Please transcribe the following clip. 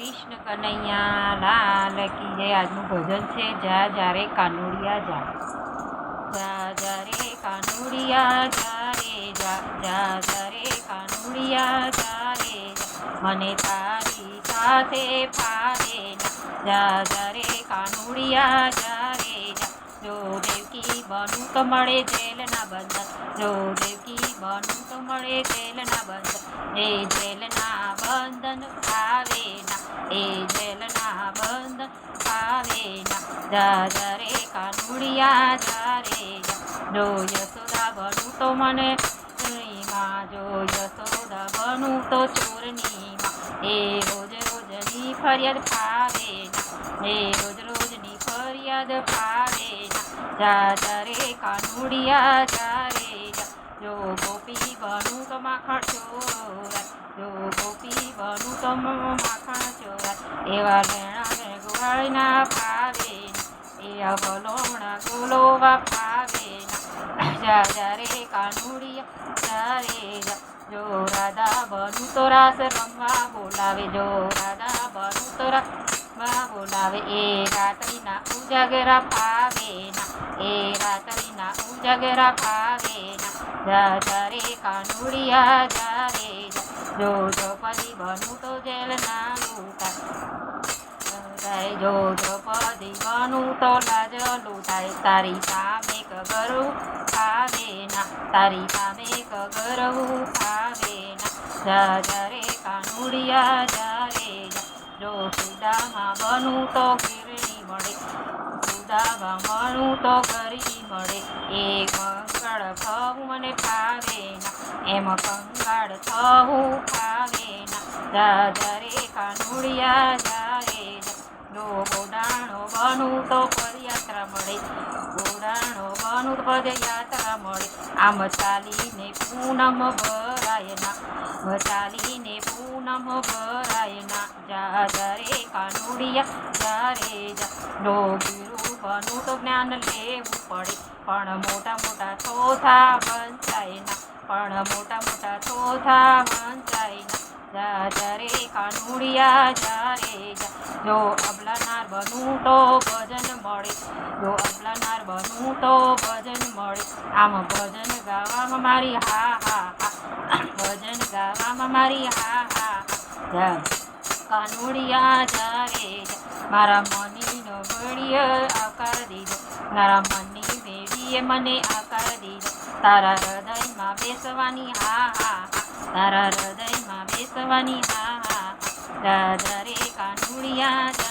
કૃષ્ણ કનૈયા લાલ કી જય। આજનું ભજન છે જા જા રે કાનુડિયા જા। જા જા રે કાનુડિયા જા રે જા, જા જા રે કાનુડિયા જા રે જા, મને તારી સાથે ફાવે ના। જા જા રે કાનુડિયા જા રે જા, જો દેવકી બનું તો મળે જેલના બંધન, જો દેવકી બનું તો મળે જેલના બંધન, એ જેલના બંધન ફાવે ના, એ જેલના બંધન ફાવે ના। જા જા રે કાનુડિયા જા રે જા, જો યશોદા બનું તો મને માં, જો યશોદા બનું તો ચોરની માં, એ રોજ રોજની ફરિયાદ ફાવે ના, એ રોજ રોજની ફરિયાદ ફાવે ના। જા જા રે કાનુડિયા જા રે જા, જો ગોપી બનું તો માખણ ચોરાય, જો ગોપી બનું તો માખણ ચોરાય, એવા લેણા ગોવાળના ફાવે ના, એવા વલોણા ગોલોવા ફાવે ના। જા જા રે કાનુડિયા જા રે જા, જો રાધા બનું તો રાસ રમવા બોલાવે, જો રાધા બનું તો રાસ રમવા બોલાવે, એ રાત્રિના ઉજાગરા ફાવે ના, એ રાત્રિના ઉજાગરા ફાવે ના। જા જા રે કાનુડિયા જા રે જા, જો દ્રૌપદી બનું તો જેલના લૂંટાય, જો દ્રૌપદી બનું તો લાજ લૂંટાય, તારી સામે કગરવું ફાવે ના, તારી સામે કગરવું ફાવે ના। જા જા રે કાનુડિયા જા રે જા, જો સુદામા બનું તો ગીરણી મળે, સુદામા બનું તો ગરી મળે, એ કંગાળ થવું મને ફાવે ના, એમ કંગાળ થવું ફાવે ના। જા જા રે કાનુડિયા જા રે જા, જો ગોડાણો બનું તો પદયાત્રા મળે, ગોડાણો બનું તો પદયાત્રા મળે, આમ ચાલીને પૂનમ ભરાય ના, ચાલીને પૂનમ ભરાય ના। જા જા રે કાનુડિયા જા રે જા, જો ગુરુ બનું તો જ્ઞાન લેવું પડે, પણ મોટા મોટા થોથા વંચાય ના, પણ મોટા મોટા થોથા વંચાય ના। જા જા રે કાનુડિયા જા રે જા, જો અબલાનાર બનું તો ભજન મળે, જો અબલાનાર બનું તો ભજન મળે, આમ ભજન ગાવામાં મારી હા હા હા, ભજન ગાવામાં મારી હા હા હા। જા કાનુડિયા જા રે જા, મારા મનીનો ઘડીએ આકાર દીધો, મારા મનની બેડીએ મને આકાર દીધો, તારા હૃદયમાં બેસવાની હા હા હા, તારા હૃદયમાં બેસવાની હા હા હા। જા જા રે કાનુડિયા જા